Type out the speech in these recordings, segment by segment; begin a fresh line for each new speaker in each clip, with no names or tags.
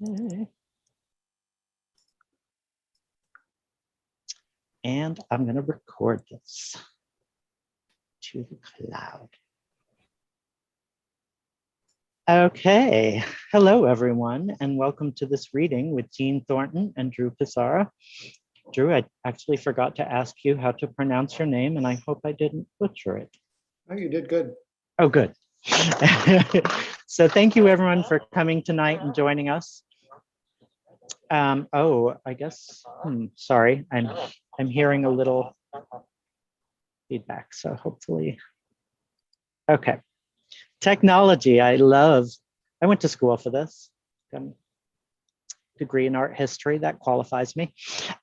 Okay. And I'm going to record this to the cloud. Okay, hello everyone, and welcome to this reading with Jeanne Thornton and Drew Pisarra. Drew, I actually forgot to ask you how to pronounce your name, and I hope I didn't butcher it.
Oh, you did good.
Oh, good. So thank you everyone for coming tonight and joining us. I guess, sorry, I'm hearing a little feedback, so hopefully, okay. Technology, I went to school for this. Degree in art history, that qualifies me.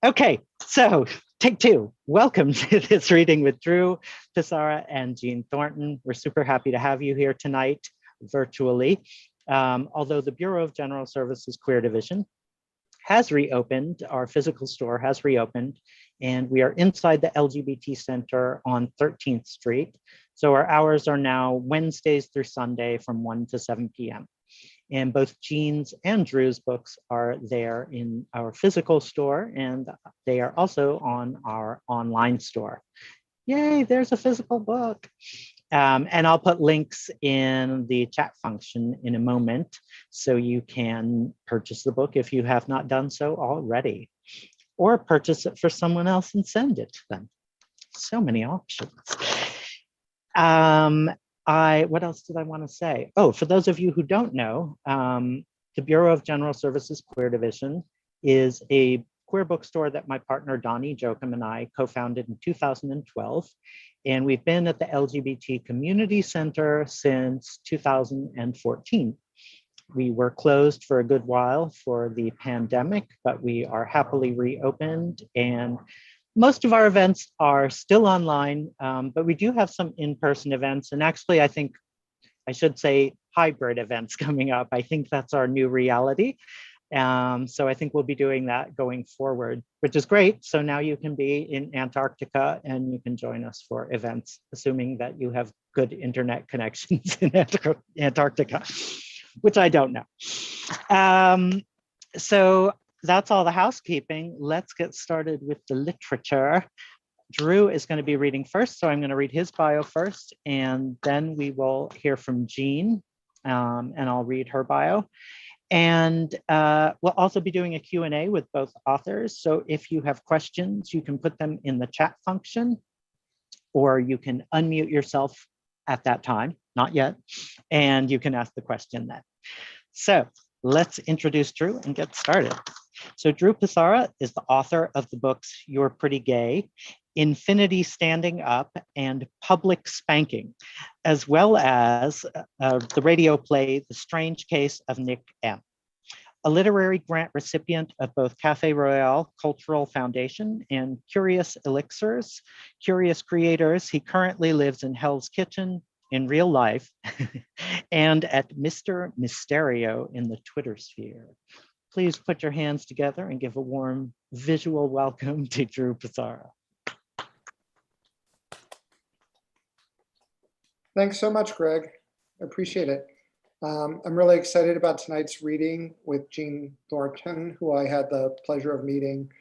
Okay, so take two. Welcome to this reading with Drew Pisarra and Jeanne Thornton. We're super happy to have you here tonight virtually. Although the Bureau of General Services Queer Division has reopened, our physical store has reopened, and we are inside the LGBT Center on 13th Street. So our hours are now Wednesdays through Sunday from 1 to 7 p.m. And both Jeanne's and Drew's books are there in our physical store, and they are also on our online store. Yay, there's a physical book. And I'll put links in the chat function in a moment, so you can purchase the book if you have not done so already, or purchase it for someone else and send it to them. So many options. What else did I want to say? Oh, for those of you who don't know, the Bureau of General Services Queer Division is a queer bookstore that my partner Donnie Jochum and I co-founded in 2012. And we've been at the LGBT Community Center since 2014. We were closed for a good while for the pandemic, but we are happily reopened, and most of our events are still online, but we do have some in-person events. And actually, I think I should say hybrid events coming up. I think that's our new reality. So I think we'll be doing that going forward, which is great. So now you can be in Antarctica and you can join us for events, assuming that you have good internet connections in Antarctica, which I don't know. So that's all the housekeeping. Let's get started with the literature. Drew is going to be reading first, so I'm going to read his bio first, and then we will hear from Jeanne, and I'll read her bio. And we'll also be doing a Q&A with both authors. So if you have questions, you can put them in the chat function, or you can unmute yourself at that time, not yet, and you can ask the question then. So let's introduce Drew and get started. So Drew Pisarra is the author of the books You're Pretty Gay, Infinity Standing Up, and Public Spanking, as well as the radio play The Strange Case of Nick M. A literary grant recipient of both Café Royale Cultural Foundation and Curious Elixirs, Curious Creators, he currently lives in Hell's Kitchen in real life and at Mr. Mysterio in the Twitter sphere. Please put your hands together and give a warm visual welcome to Drew Pisarra.
Thanks so much, Greg. I appreciate it. I'm really excited about tonight's reading with Jeanne Thornton, who I had the pleasure of meeting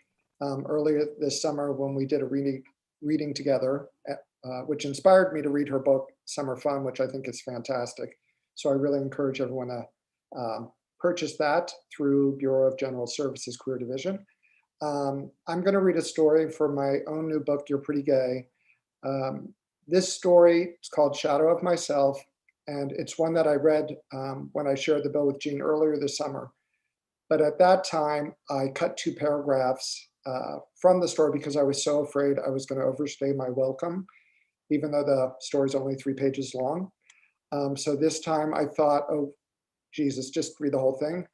earlier this summer when we did a reading together, which inspired me to read her book, Summer Fun, which I think is fantastic. So I really encourage everyone to purchase that through Bureau of General Services Queer Division. I'm going to read a story for my own new book, You're Pretty Gay. This story is called Shadow of Myself, and it's one that I read when I shared the bill with Jeanne earlier this summer. But at that time, I cut 2 paragraphs from the story because I was so afraid I was going to overstay my welcome, even though the story is only 3 pages long. So this time I thought, oh, Jesus, just read the whole thing.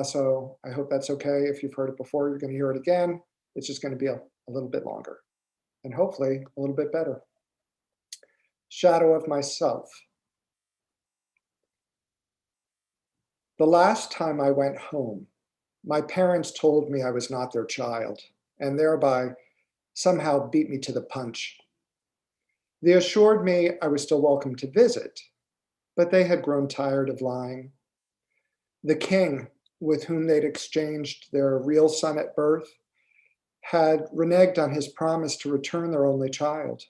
So I hope that's okay. If you've heard it before, you're going to hear it again. It's just going to be a little bit longer and hopefully a little bit better. Shadow of Myself. The last time I went home, my parents told me I was not their child, and thereby somehow beat me to the punch. They assured me I was still welcome to visit, but they had grown tired of lying. The king, with whom they'd exchanged their real son at birth, had reneged on his promise to return their only child,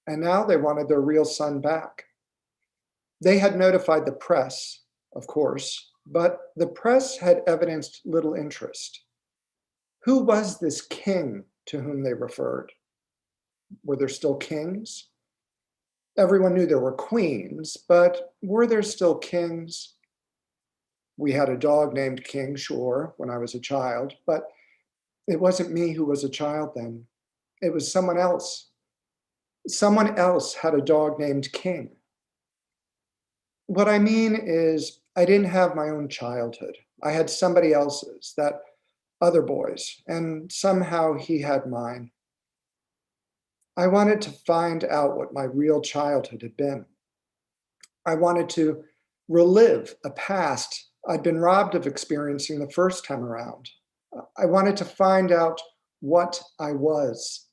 and now they wanted their real son back. They had notified the press, of course, but the press had evidenced little interest. Who was this king to whom they referred? Were there still kings? Everyone knew there were queens, but were there still kings? We had a dog named King, sure, when I was a child, but it wasn't me who was a child then. It was someone else. Someone else had a dog named King. What I mean is, I didn't have my own childhood. I had somebody else's, that other boy's, and somehow he had mine. I wanted to find out what my real childhood had been. I wanted to relive a past I'd been robbed of experiencing the first time around. I wanted to find out what I was.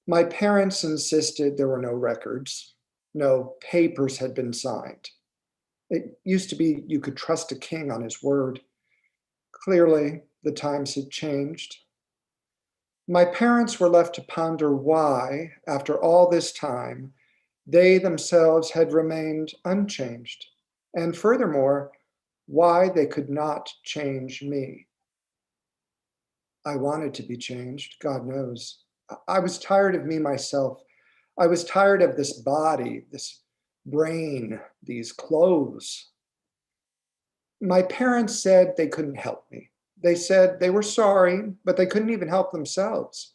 My parents insisted there were no records, no papers had been signed. It used to be you could trust a king on his word. Clearly, the times had changed. My parents were left to ponder why, after all this time, they themselves had remained unchanged, and furthermore, why they could not change me. I wanted to be changed, God knows. I was tired of me myself. I was tired of this body, this brain, these clothes. My parents said they couldn't help me. They said they were sorry, but they couldn't even help themselves.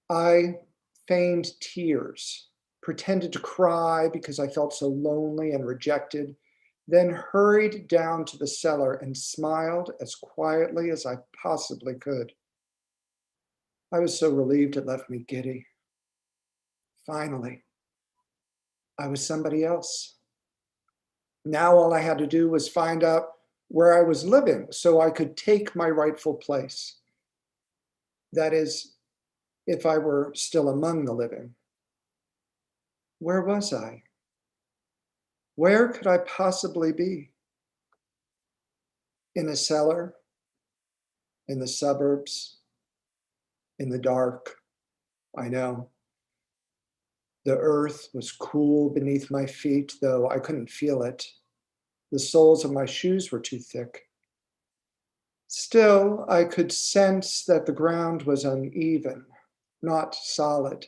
I feigned tears, pretended to cry because I felt so lonely and rejected, then hurried down to the cellar and smiled as quietly as I possibly could. I was so relieved it left me giddy. Finally, I was somebody else. Now all I had to do was find out where I was living so I could take my rightful place. That is, if I were still among the living. Where was I? Where could I possibly be? In a cellar? In the suburbs? In the dark? I know. The earth was cool beneath my feet, though I couldn't feel it. The soles of my shoes were too thick. Still, I could sense that the ground was uneven, not solid,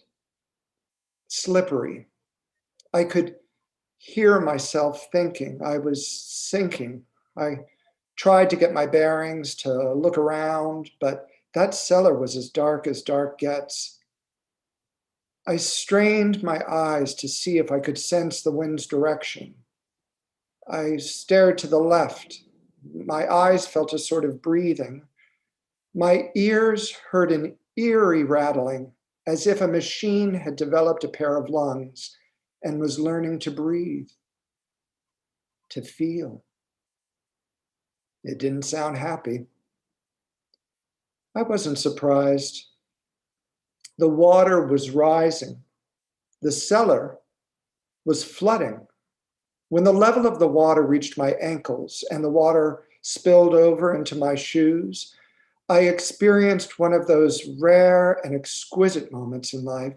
slippery. I could hear myself thinking I was sinking. I tried to get my bearings, to look around, but that cellar was as dark gets. I strained my eyes to see if I could sense the wind's direction. I stared to the left. My eyes felt a sort of breathing. My ears heard an eerie rattling, as if a machine had developed a pair of lungs and was learning to breathe, to feel. It didn't sound happy. I wasn't surprised. The water was rising. The cellar was flooding. When the level of the water reached my ankles and the water spilled over into my shoes, I experienced one of those rare and exquisite moments in life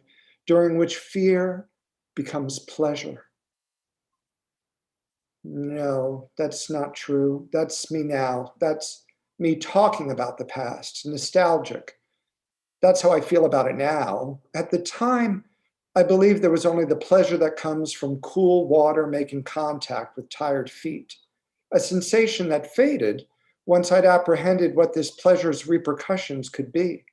during which fear becomes pleasure. No, that's not true. That's me now. That's me talking about the past, nostalgic. That's how I feel about it now. At the time, I believe there was only the pleasure that comes from cool water making contact with tired feet, a sensation that faded once I'd apprehended what this pleasure's repercussions could be,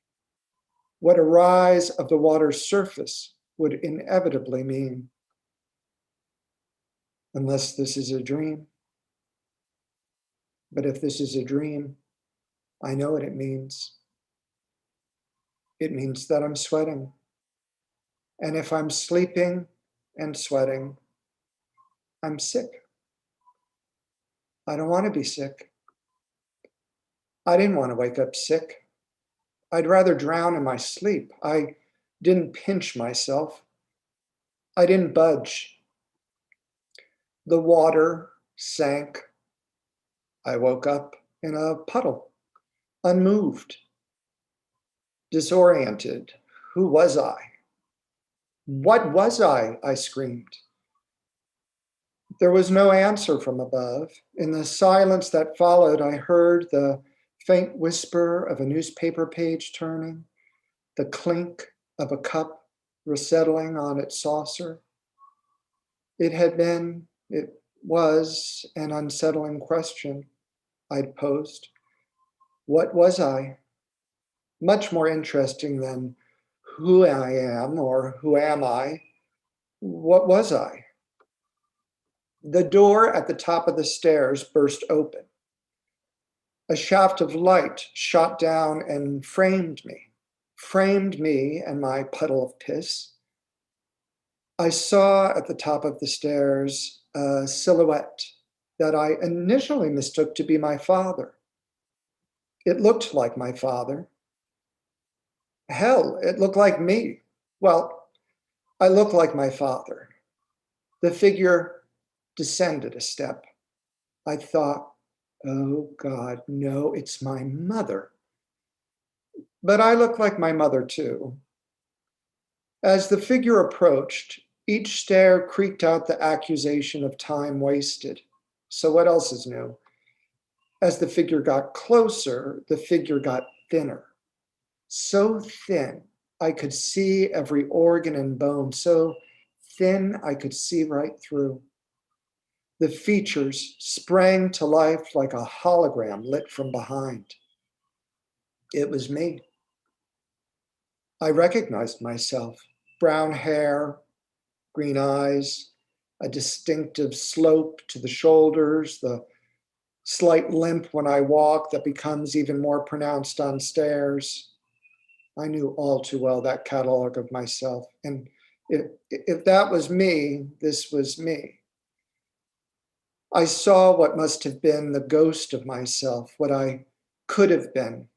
what a rise of the water's surface would inevitably mean. Unless this is a dream. But if this is a dream, I know what it means. It means that I'm sweating. And if I'm sleeping and sweating, I'm sick. I don't want to be sick. I didn't want to wake up sick. I'd rather drown in my sleep. I didn't pinch myself. I didn't budge. The water sank. I woke up in a puddle, unmoved, disoriented. Who was I? What was I? I screamed. There was no answer from above. In the silence that followed, I heard the faint whisper of a newspaper page turning, the clink of a cup resettling on its saucer. It was an unsettling question I'd posed. What was I? Much more interesting than who I am or who am I. What was I? The door at the top of the stairs burst open. A shaft of light shot down and framed me and my puddle of piss. I saw at the top of the stairs a silhouette that I initially mistook to be my father. It looked like my father. Hell, it looked like me. Well, I looked like my father. The figure descended a step. I thought, oh God, no, it's my mother. But I looked like my mother too. As the figure approached, each stair creaked out the accusation of time wasted. So what else is new? As the figure got closer, the figure got thinner. So thin, I could see every organ and bone. So thin, I could see right through. The features sprang to life like a hologram lit from behind. It was me. I recognized myself. Brown hair, green eyes, a distinctive slope to the shoulders, the slight limp when I walk that becomes even more pronounced on stairs. I knew all too well that catalog of myself. And if that was me, this was me. I saw what must have been the ghost of myself, what I could have been,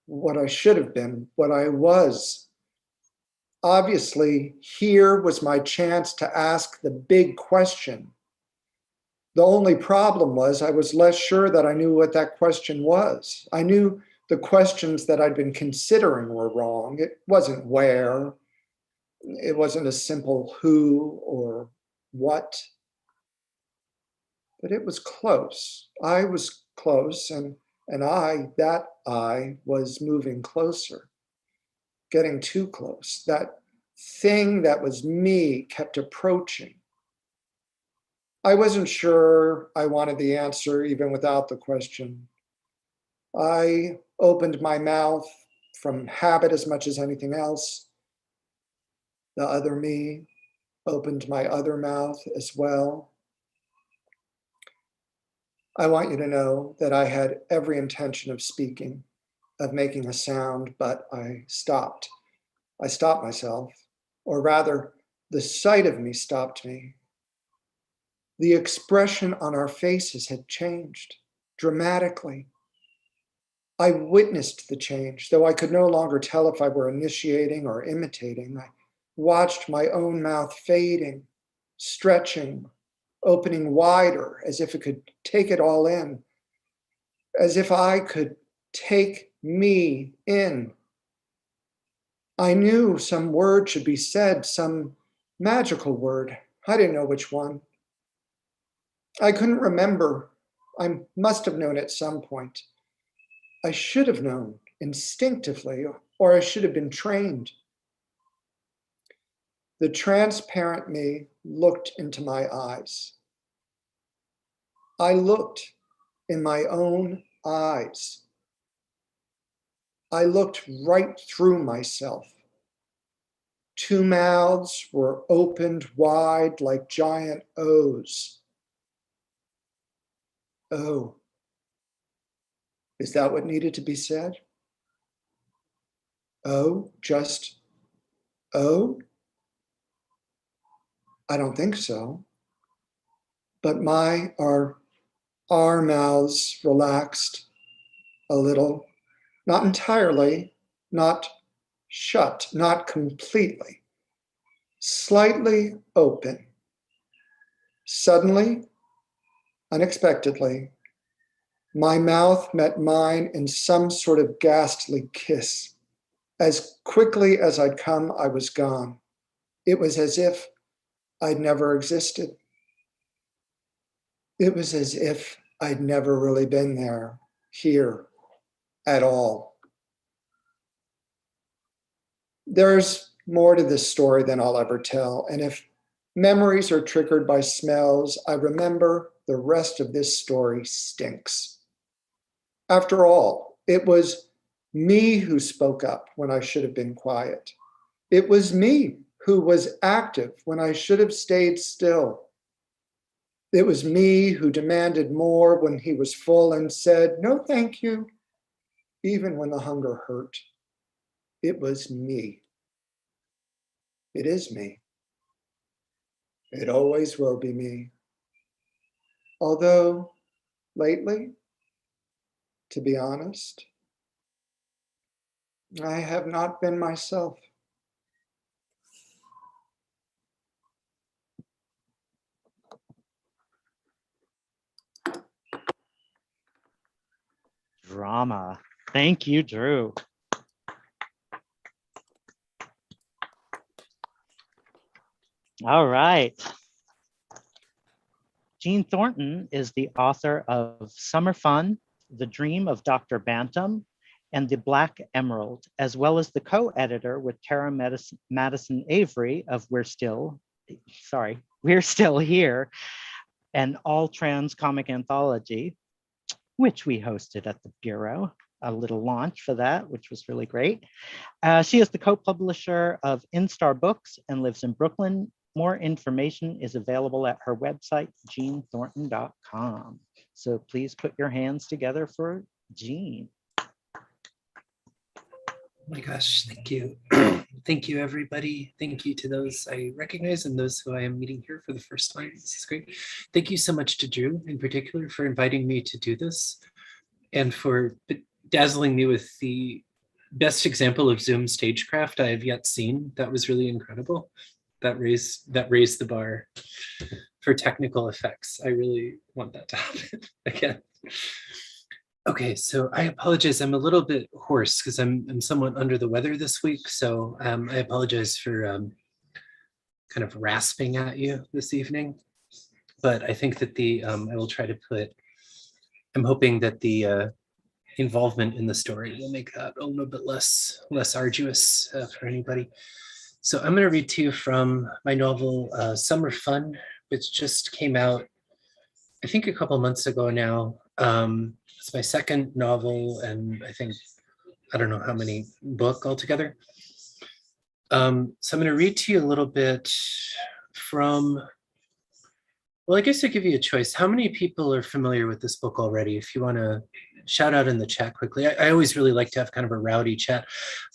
what I should have been, what I was. Obviously, here was my chance to ask the big question. The only problem was I was less sure that I knew what that question was. I knew the questions that I'd been considering were wrong. It wasn't where. It wasn't a simple who or what. But it was close. I was close, and I was moving closer, getting too close. That thing that was me kept approaching. I wasn't sure I wanted the answer even without the question. I opened my mouth from habit as much as anything else. The other me opened my other mouth as well. I want you to know that I had every intention of speaking, of making a sound, but I stopped. I stopped myself, or rather, the sight of me stopped me. The expression on our faces had changed dramatically. I witnessed the change, though I could no longer tell if I were initiating or imitating. I watched my own mouth fading, stretching, opening wider, as if it could take it all in, as if I could take me in. I knew some word should be said, some magical word. I didn't know which one. I couldn't remember. I must have known at some point. I should have known instinctively, or I should have been trained. The transparent me looked into my eyes. I looked in my own eyes. I looked right through myself. Two mouths were opened wide like giant O's. Oh, is that what needed to be said? Oh, just oh? I don't think so. But our mouths relaxed a little, not entirely, not shut, not completely, slightly open. Suddenly, unexpectedly, My mouth met mine in some sort of ghastly kiss. As quickly as I'd come, I was gone. It was as if I'd never existed. It was as if I'd never really been there, here, at all. There's more to this story than I'll ever tell, and if memories are triggered by smells, I remember the rest of this story stinks. After all, it was me who spoke up when I should have been quiet. It was me who was active when I should have stayed still. It was me who demanded more when he was full and said, no, thank you, even when the hunger hurt. It was me. It is me. It always will be me. Although lately, to be honest, I have not been myself.
Drama. Thank you, Drew. All right. Jeanne Thornton is the author of Summer Fun, The Dream of Dr. Bantam, and The Black Emerald, as well as the co-editor with Tara Madison Avery of We're Still Here, an all-trans comic anthology, which we hosted at the Bureau, a little launch for that, which was really great. She is the co-publisher of InStar Books and lives in Brooklyn. More information is available at her website, jeannethornton.com. So please put your hands together for Jeanne.
Oh my gosh, thank you. Thank you, everybody. Thank you to those I recognize and those who I am meeting here for the first time. This is great. Thank you so much to Drew in particular for inviting me to do this and for dazzling me with the best example of Zoom stagecraft I have yet seen. That was really incredible. That raised the bar for technical effects. I really want that to happen again. Okay, so I apologize. I'm a little bit hoarse because I'm somewhat under the weather this week. So I apologize for kind of rasping at you this evening. But I think that I will try to I'm hoping that the involvement in the story will make that a little bit less arduous for anybody. So I'm going to read to you from my novel, Summer Fun, which just came out, I think a couple months ago now. It's my second novel, and I don't know how many book altogether. So I'm going to read to you a little bit from, well, I guess I'll give you a choice. How many people are familiar with this book already? If you want to shout out in the chat quickly. I always really like to have kind of a rowdy chat.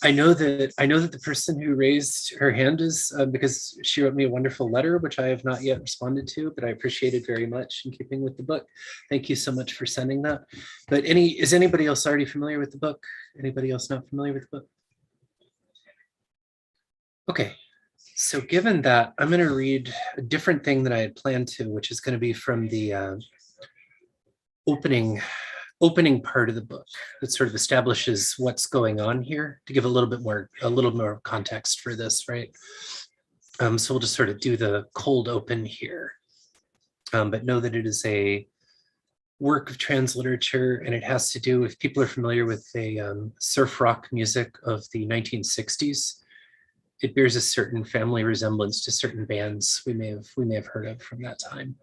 I know that the person who raised her hand is because she wrote me a wonderful letter, which I have not yet responded to, but I appreciate it very much in keeping with the book. Thank you so much for sending that. But is anybody else already familiar with the book? Anybody else not familiar with the book? Okay. So given that, I'm going to read a different thing that I had planned to, which is going to be from the opening part of the book that sort of establishes what's going on here to give a little more context for this, right? So we'll just sort of do the cold open here, but know that it is a work of trans literature, and it has to do with, people are familiar with the surf rock music of the 1960s. It bears a certain family resemblance to certain bands we may have heard of from that time.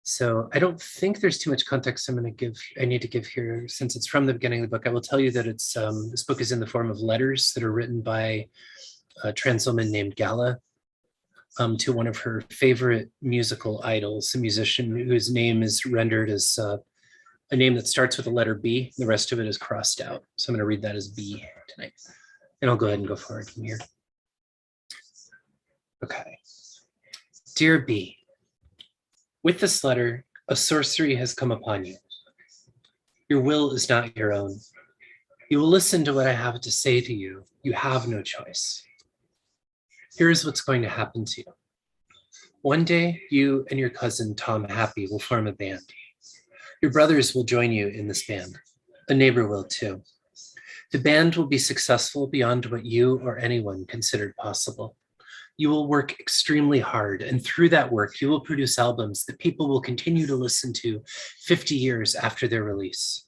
So I don't think there's too much context I need to give here, since it's from the beginning of the book. I will tell you that it's this book is in the form of letters that are written by a trans woman named Gala to one of her favorite musical idols, a musician whose name is rendered as a name that starts with the letter B. The rest of it is crossed out. So I'm going to read that as B tonight. And I'll go ahead and go forward from here. Okay. Dear B, with this letter, a sorcery has come upon you. Your will is not your own. You will listen to what I have to say to you. You have no choice. Here's what's going to happen to you. One day, you and your cousin, Tom Happy, will form a band. Your brothers will join you in this band. A neighbor will too. The band will be successful beyond what you or anyone considered possible. You will work extremely hard, and through that work, you will produce albums that people will continue to listen to 50 years after their release.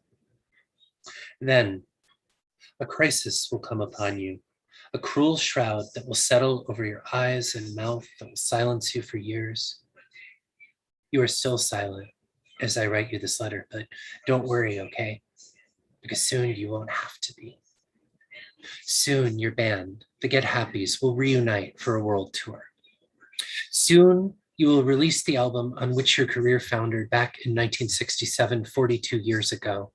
Then, a crisis will come upon you, a cruel shroud that will settle over your eyes and mouth that will silence you for years. You are still silent as I write you this letter, but don't worry, okay? Because soon you won't have to be. Soon your band, the Get Happies, will reunite for a world tour. Soon you will release the album on which your career foundered back in 1967, 42 years ago.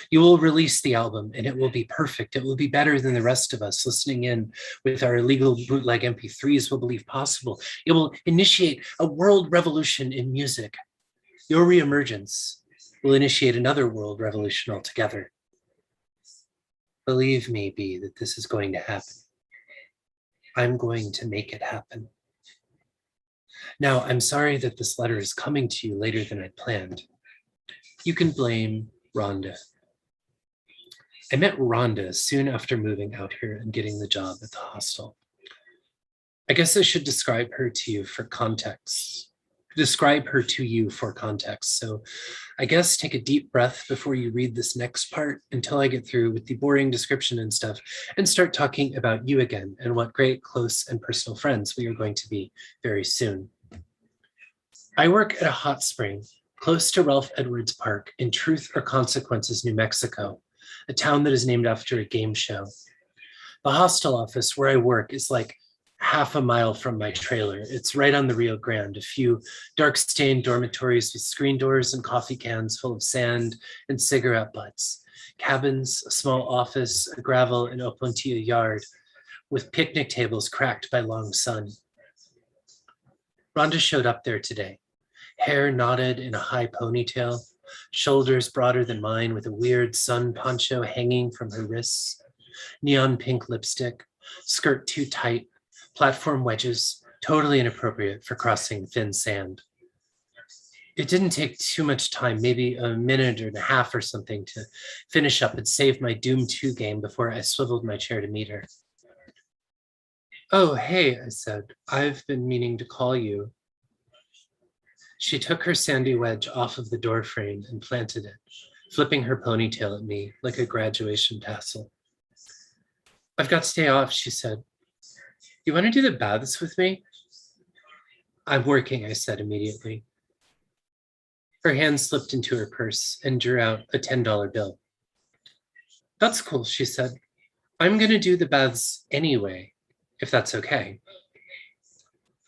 You will release the album and it will be perfect. It will be better than the rest of us listening in with our illegal bootleg MP3s will believe possible. It will initiate a world revolution in music. Your reemergence will initiate another world revolution altogether. Believe me, B, that this is going to happen. I'm going to make it happen. Now, I'm sorry that this letter is coming to you later than I planned. You can blame Rhonda. I met Rhonda soon after moving out here and getting the job at the hostel. I guess I should describe her to you for context. So I guess take a deep breath before you read this next part until I get through with the boring description and stuff and start talking about you again and what great, close, and personal friends we are going to be very soon. I work at a hot spring close to Ralph Edwards Park in Truth or Consequences, New Mexico, a town that is named after a game show. The hostel office where I work is like half a mile from my trailer. It's right on the Rio Grande, a few dark-stained dormitories with screen doors and coffee cans full of sand and cigarette butts, cabins, a small office, a gravel and Opuntia yard with picnic tables cracked by long sun. Rhonda showed up there today, hair knotted in a high ponytail, shoulders broader than mine with a weird sun poncho hanging from her wrists, neon pink lipstick, skirt too tight, platform wedges, totally inappropriate for crossing thin sand. It didn't take too much time, maybe a minute and a half or something to finish up and save my Doom 2 game before I swiveled my chair to meet her. Oh, hey, I said, I've been meaning to call you. She took her sandy wedge off of the door frame and planted it, flipping her ponytail at me like a graduation tassel. I've got to stay off, she said. You want to do the baths with me? I'm working, I said immediately. Her hand slipped into her purse and drew out a $10 bill. That's cool, she said. I'm going to do the baths anyway, if that's okay.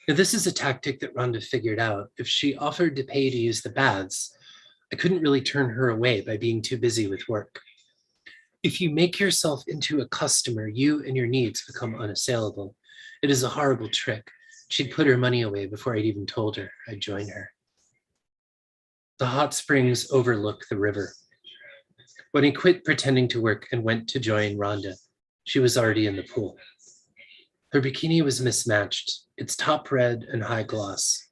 Now, this is a tactic that Rhonda figured out. If she offered to pay to use the baths, I couldn't really turn her away by being too busy with work. If you make yourself into a customer, you and your needs become unassailable. It is a horrible trick. She'd put her money away before I'd even told her I'd join her. The hot springs overlook the river. When I quit pretending to work and went to join Rhonda, she was already in the pool. Her bikini was mismatched, its top red and high gloss,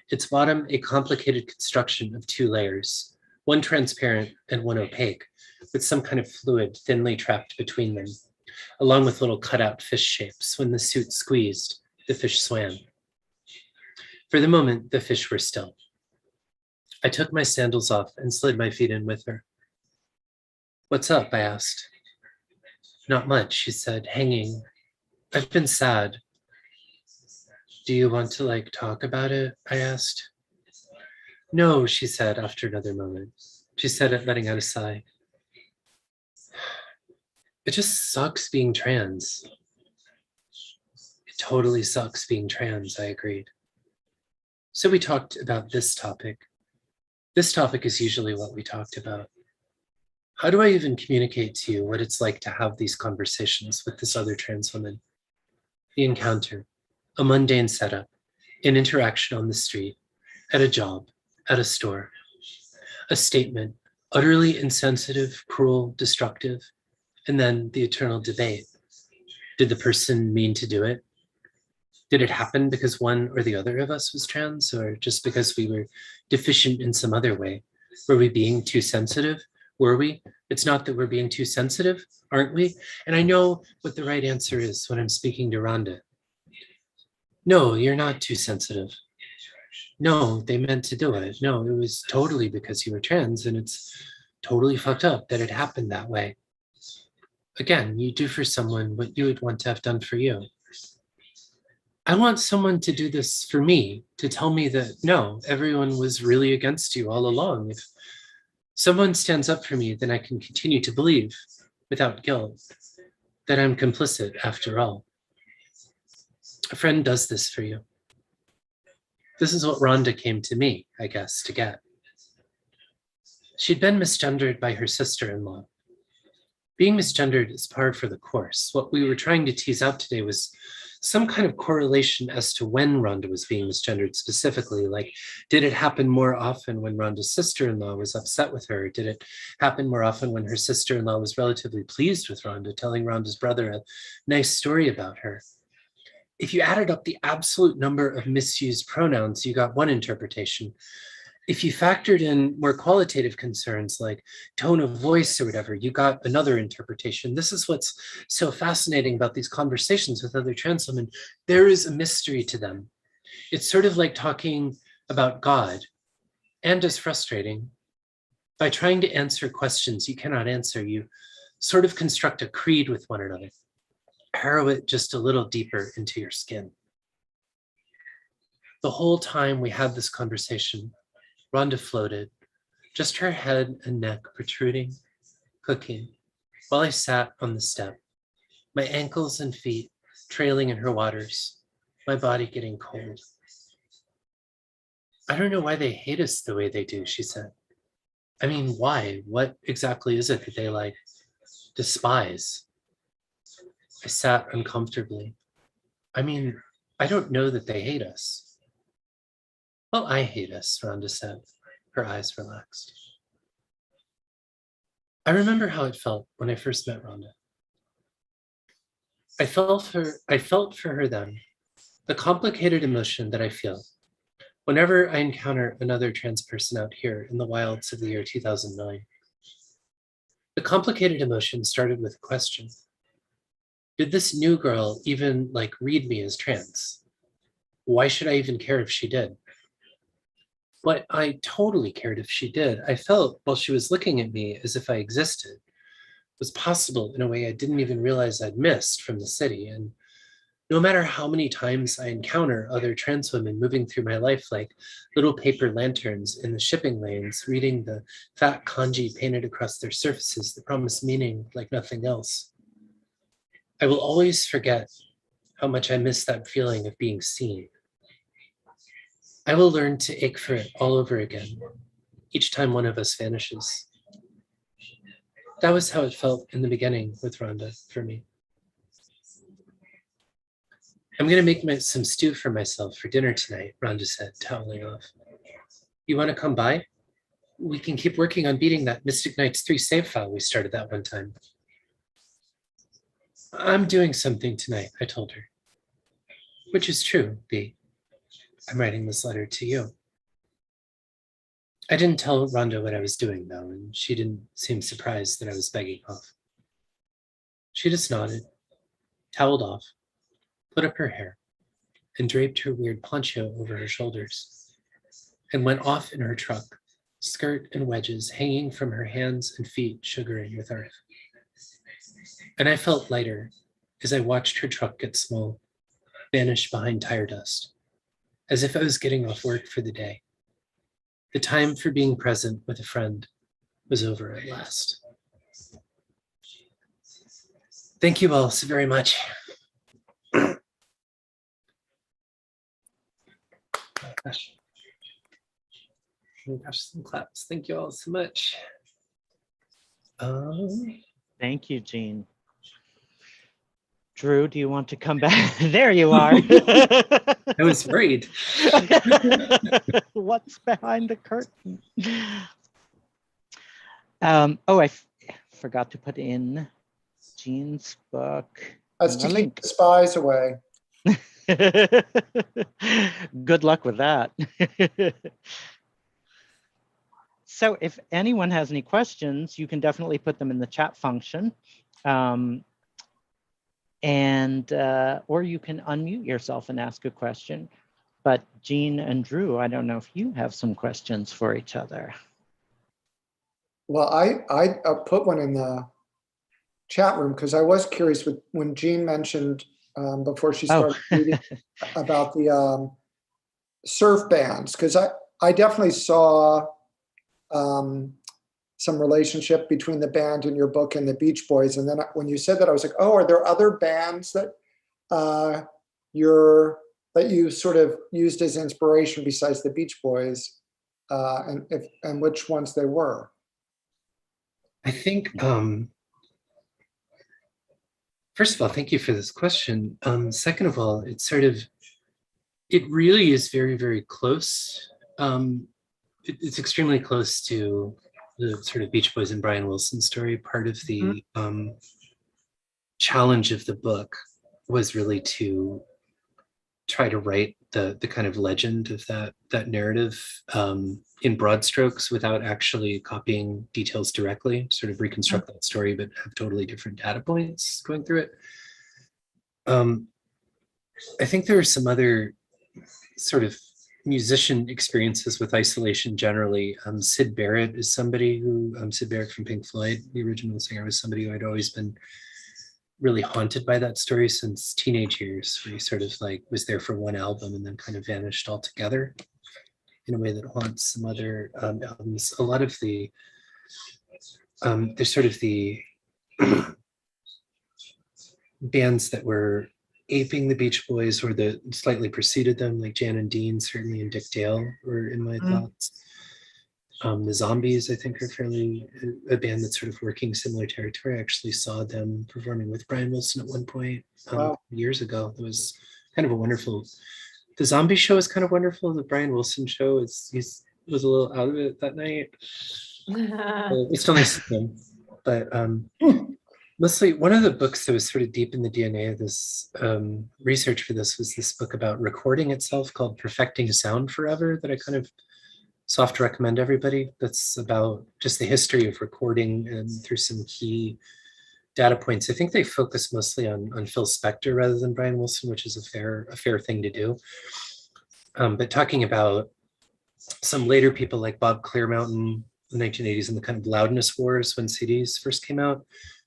its bottom a complicated construction of 2 layers, one transparent and one opaque, with some kind of fluid thinly trapped between them, along with little cutout fish shapes. When the suit squeezed, the fish swam. For the moment, the fish were still. I took my sandals off and slid my feet in with her. What's up? I asked. Not much, she said, hanging. I've been sad. Do you want to talk about it? I asked. No, she said after another moment. She said it letting out a sigh. It just sucks being trans. It totally sucks being trans, I agreed. So we talked about this topic. This topic is usually what we talked about. How do I even communicate to you what it's like to have these conversations with this other trans woman? The encounter, a mundane setup, an interaction on the street, at a job, at a store, a statement, utterly insensitive, cruel, destructive, and then the eternal debate. Did the person mean to do it? Did it happen because one or the other of us was trans, or just because we were deficient in some other way, Were we being too sensitive? Were we? It's not that we're being too sensitive, aren't we? And I know what the right answer is when I'm speaking to Rhonda. No, you're not too sensitive. No, they meant to do it. No, it was totally because you were trans, and it's totally fucked up that it happened that way. Again, you do for someone what you would want to have done for you. I want someone to do this for me, to tell me that no, everyone was really against you all along. If someone stands up for me, then I can continue to believe without guilt that I'm complicit after all. A friend does this for you. This is what Rhonda came to me, I guess, to get. She'd been misgendered by her sister-in-law. Being misgendered is par for the course. What we were trying to tease out today was some kind of correlation as to when Rhonda was being misgendered specifically. Like, did it happen more often when Rhonda's sister-in-law was upset with her? Did it happen more often when her sister-in-law was relatively pleased with Rhonda, telling Rhonda's brother a nice story about her? If you added up the absolute number of misused pronouns, you got one interpretation. If you factored in more qualitative concerns like tone of voice or whatever, you got another interpretation. This is what's so fascinating about these conversations with other trans women. There is a mystery to them. It's sort of like talking about God, and as frustrating. By trying to answer questions you cannot answer, you sort of construct a creed with one another. Harrow it just a little deeper into your skin. The whole time we had this conversation, Rhonda floated, just her head and neck protruding, cooking, while I sat on the step, my ankles and feet trailing in her waters, my body getting cold. I don't know why they hate us the way they do, she said. I mean, why? What exactly is it that they like despise? I sat uncomfortably. I mean, I don't know that they hate us. Well, I hate us, Rhonda said, her eyes relaxed. I remember how it felt when I first met Rhonda. I felt for her then, the complicated emotion that I feel whenever I encounter another trans person out here in the wilds of the year 2009. The complicated emotion started with a question. Did this new girl even read me as trans? Why should I even care if she did? But I totally cared if she did. I felt while she was looking at me as if I existed, was possible in a way I didn't even realize I'd missed from the city. And no matter how many times I encounter other trans women moving through my life like little paper lanterns in the shipping lanes, reading the fat kanji painted across their surfaces that promise meaning like nothing else, I will always forget how much I miss that feeling of being seen. I will learn to ache for it all over again, each time one of us vanishes. That was how it felt in the beginning with Rhonda for me. I'm going to make some stew for myself for dinner tonight, Rhonda said, toweling off. You want to come by? We can keep working on beating that Mystic Knights 3 save file we started that one time. I'm doing something tonight, I told her. Which is true, B. I'm writing this letter to you. I didn't tell Rhonda what I was doing, though, and she didn't seem surprised that I was begging off. She just nodded, toweled off, put up her hair, and draped her weird poncho over her shoulders, and went off in her truck, skirt and wedges hanging from her hands and feet sugaring with earth. And I felt lighter as I watched her truck get small, vanish behind tire dust, as if I was getting off work for the day. The time for being present with a friend was over at last. Thank you all so very much. Oh, gosh. Oh, gosh, some claps. Thank you all so much.
Thank you, Jeanne. Drew, do you want to come back? There you are.
I was worried.
What's behind the curtain? I forgot to put in Jeanne's book.
That's to keep the spies away.
Good luck with that. So if anyone has any questions, you can definitely put them in the chat function. Or you can unmute yourself and ask a question. But Jeanne and Drew, I don't know if you have some questions for each other.
Well, I put one in the chat room because I was curious when Jeanne mentioned before she started reading about the surf bands, because I definitely saw some relationship between the band in your book and the Beach Boys. And then when you said that, I was like, oh, are there other bands that you sort of used as inspiration besides the Beach Boys, and which ones they were?
I think, first of all, thank you for this question. Second of all, it really is very, very close. It's extremely close to the sort of Beach Boys and Brian Wilson story. Part of the challenge of the book was really to try to write the kind of legend of that narrative in broad strokes without actually copying details directly, sort of reconstruct that story, but have totally different data points going through it. I think there are some other sort of musician experiences with isolation generally. Sid Barrett is somebody who, Sid Barrett from Pink Floyd, the original singer, was somebody who I'd always been really haunted by that story since teenage years, where he sort of like was there for one album and then kind of vanished altogether in a way that haunts some other albums. A lot of the, there's sort of the bands that were aping the Beach Boys or that slightly preceded them, like Jan and Dean, certainly, and Dick Dale were in my thoughts. The Zombies, I think, are fairly a band that's sort of working similar territory. I actually saw them performing with Brian Wilson at one point years ago. It was kind of a wonderful. The Zombie show is kind of wonderful. The Brian Wilson show was a little out of it that night. It's still nice to him, but mostly one of the books that was sort of deep in the DNA of this research for this was this book about recording itself called Perfecting Sound Forever that I kind of soft recommend everybody. That's about just the history of recording and through some key data points. I think they focus mostly on Phil Spector rather than Brian Wilson, which is a fair thing to do. But talking about some later people like Bob Clearmountain in the 1980s and the kind of loudness wars when CDs first came out.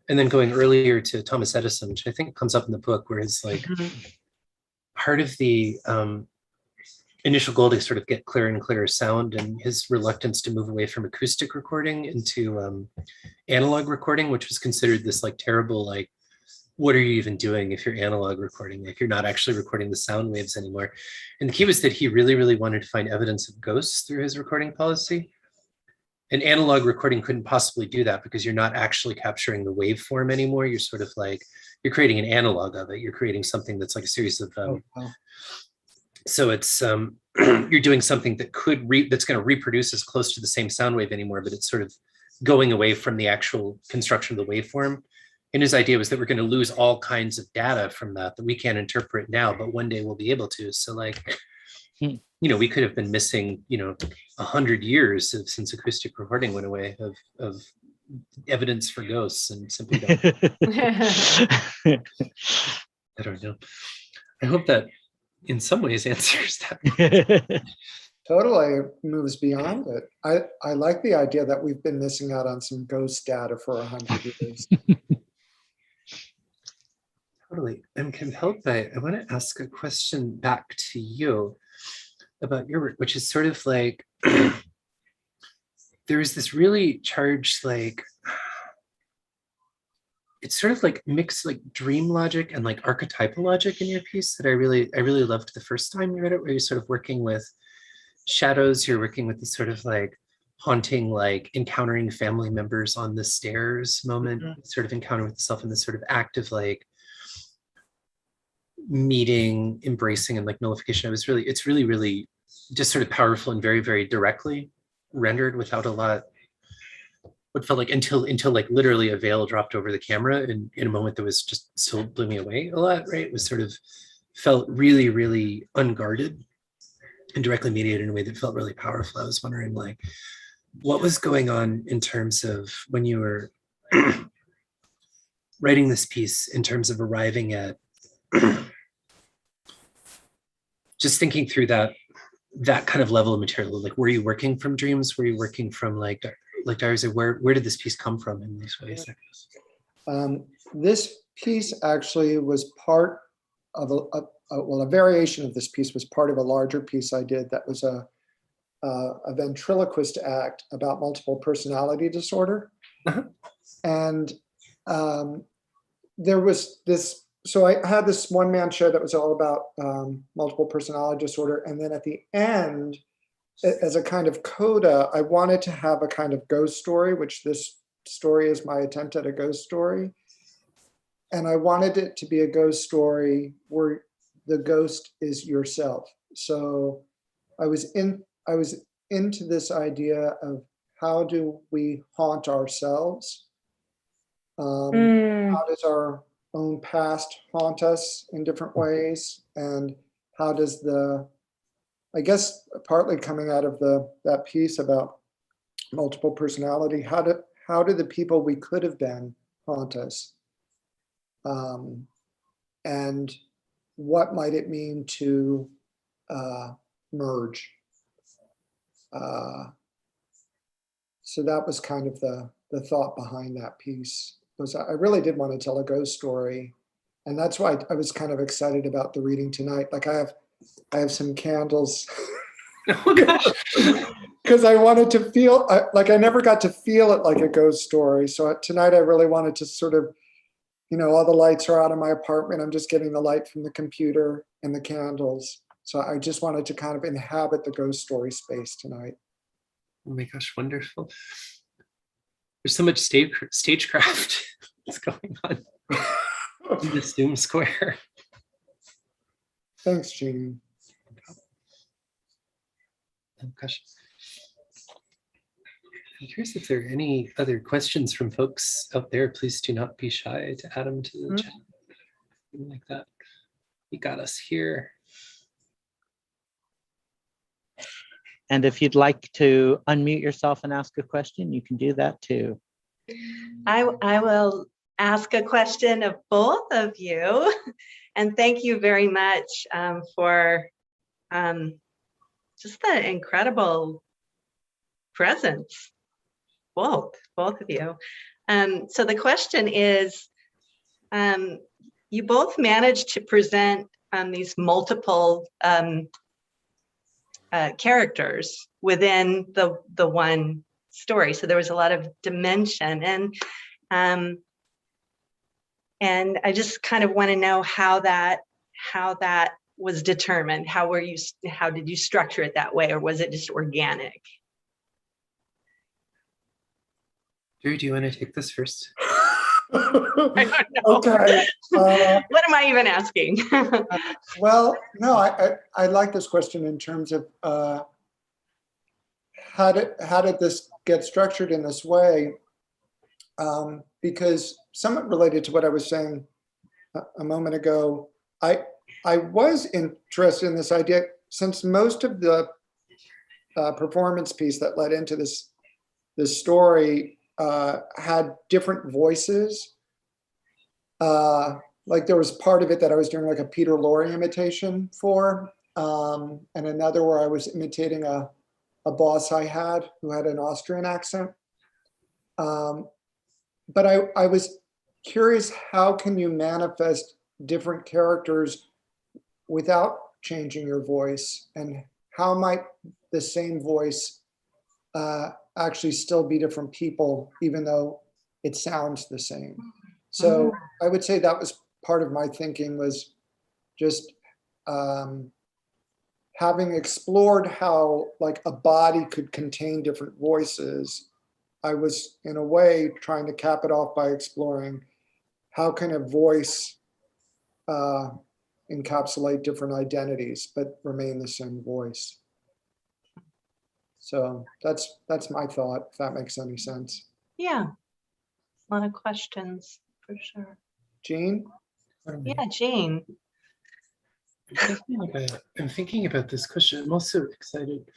And then going earlier to Thomas Edison, which I think comes up in the book, where it's like part of the initial goal to sort of get clearer and clearer sound and his reluctance to move away from acoustic recording into analog recording, which was considered this like terrible, like, what are you even doing if you're analog recording? Like you're not actually recording the sound waves anymore. And the key was that he really, really wanted to find evidence of ghosts through his recording policy. And analog recording couldn't possibly do that because you're not actually capturing the waveform anymore. You're sort of like, you're creating an analog of it. You're creating something that's like a series of, so it's, you're doing something that that's going to reproduce as close to the same sound wave anymore, but it's sort of going away from the actual construction of the waveform. And his idea was that we're going to lose all kinds of data from that we can't interpret now, but one day we'll be able to. So like, you know, we could have been missing, 100 years since acoustic recording went away of evidence for ghosts and simply don't. I don't know. I hope that in some ways answers that.
Totally moves beyond it. I like the idea that we've been missing out on some ghost data for 100 years.
Totally. I'm compelled by, I want to ask a question back to you about your work, which is sort of like, there's this really charged, like, it's sort of like mixed like dream logic and like archetypal logic in your piece that I really loved the first time you read it, where you're sort of working with shadows, you're working with this sort of like haunting, like encountering family members on the stairs moment, sort of encounter with yourself in this sort of act of like meeting, embracing, and like nullification. It's really just sort of powerful and very, very directly rendered without a lot, what felt like until like literally a veil dropped over the camera in a moment that was just still blew me away a lot, right? It was sort of felt really, really unguarded and directly mediated in a way that felt really powerful. I was wondering, like, what was going on in terms of when you were writing this piece, in terms of arriving at just thinking through that kind of level of material? Like, were you working from dreams? Were you working from like diaries? Or where did this piece come from in these ways? I guess.
This piece actually was part of a variation of this piece was part of a larger piece I did that was a ventriloquist act about multiple personality disorder.
Uh-huh.
And there was this, so I had this one-man show that was all about multiple personality disorder. And then at the end, as a kind of coda, I wanted to have a kind of ghost story, which this story is my attempt at a ghost story. And I wanted it to be a ghost story where the ghost is yourself. So I was into this idea of how do we haunt ourselves? How does our own past haunt us in different ways? And how does I guess partly coming out of that piece about multiple personality, how do the people we could have been haunt us? And what might it mean to merge? So that was kind of the thought behind that piece. Was I really did want to tell a ghost story, and that's why I was kind of excited about the reading tonight. Like I have some candles.
Oh gosh.
Because I wanted to feel like I never got to feel it like a ghost story. So tonight I really wanted to sort of, all the lights are out of my apartment. I'm just getting the light from the computer and the candles. So I just wanted to kind of inhabit the ghost story space tonight.
Oh my gosh, wonderful. There's so much stagecraft that's going on in this Doom Square.
Thanks, Jeanne.
Oh gosh. I'm curious if there are any other questions from folks out there. Please do not be shy to add them to the chat. Something like that. You got us here.
And if you'd like to unmute yourself and ask a question, you can do that too.
I will ask a question of both of you. And thank you very much for just the incredible presence, both of you. So the question is, you both managed to present these multiple characters within the one story. So there was a lot of dimension, and I just kind of want to know how that was determined. How did you structure it that way, or was it just organic?
Drew, do you want to take this first?
I don't know.
Okay.
What am I even asking?
Well, no, I like this question in terms of how did this get structured in this way? Because somewhat related to what I was saying a moment ago, I was interested in this idea since most of the performance piece that led into this story had different voices. Like there was part of it that I was doing like a Peter Lorre imitation for, and another where I was imitating a boss I had who had an Austrian accent. But I was curious, how can you manifest different characters without changing your voice? And how might the same voice actually still be different people, even though it sounds the same? So I would say that was part of my thinking, was just having explored how like a body could contain different voices. I was in a way trying to cap it off by exploring how can a voice encapsulate different identities but remain the same voice. So that's my thought, if that makes any sense.
Yeah, a lot of questions for sure.
Jeanne?
Yeah, Jeanne.
I'm thinking about this question. I'm also excited.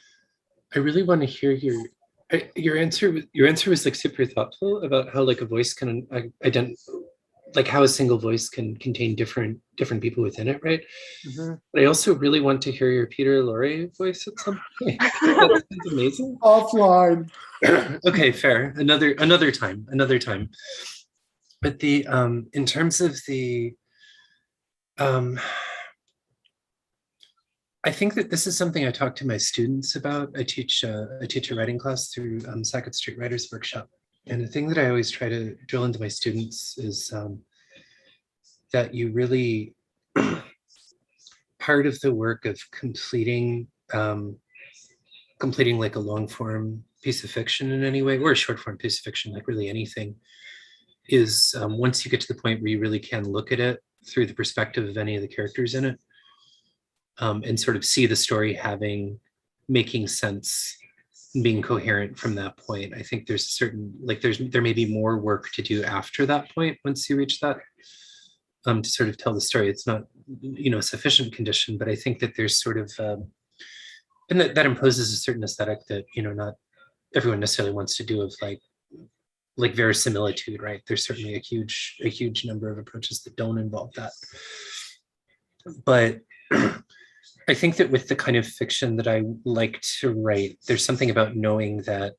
I really want to hear Your answer was like super thoughtful about how like a voice can like how a single voice can contain different people within it, right?
Mhm.
But I also really want to hear your Peter Lorre voice at some point. That sounds amazing.
Offline.
Okay, fair. Another time. But the in terms of the I think that this is something I talk to my students about. I teach a writing class through Sackett Street Writers Workshop. And the thing that I always try to drill into my students is that you really, part of the work of completing like a long form piece of fiction in any way, or a short form piece of fiction, like really anything, is once you get to the point where you really can look at it through the perspective of any of the characters in it, and sort of see the story making sense, being coherent from that point. I think there's a certain, like there may be more work to do after that point once you reach that, to sort of tell the story. It's not, sufficient condition, but I think that there's sort of, and that imposes a certain aesthetic that, not everyone necessarily wants to do, of like verisimilitude, right? There's certainly a huge number of approaches that don't involve that. But I think that with the kind of fiction that I like to write, there's something about knowing that,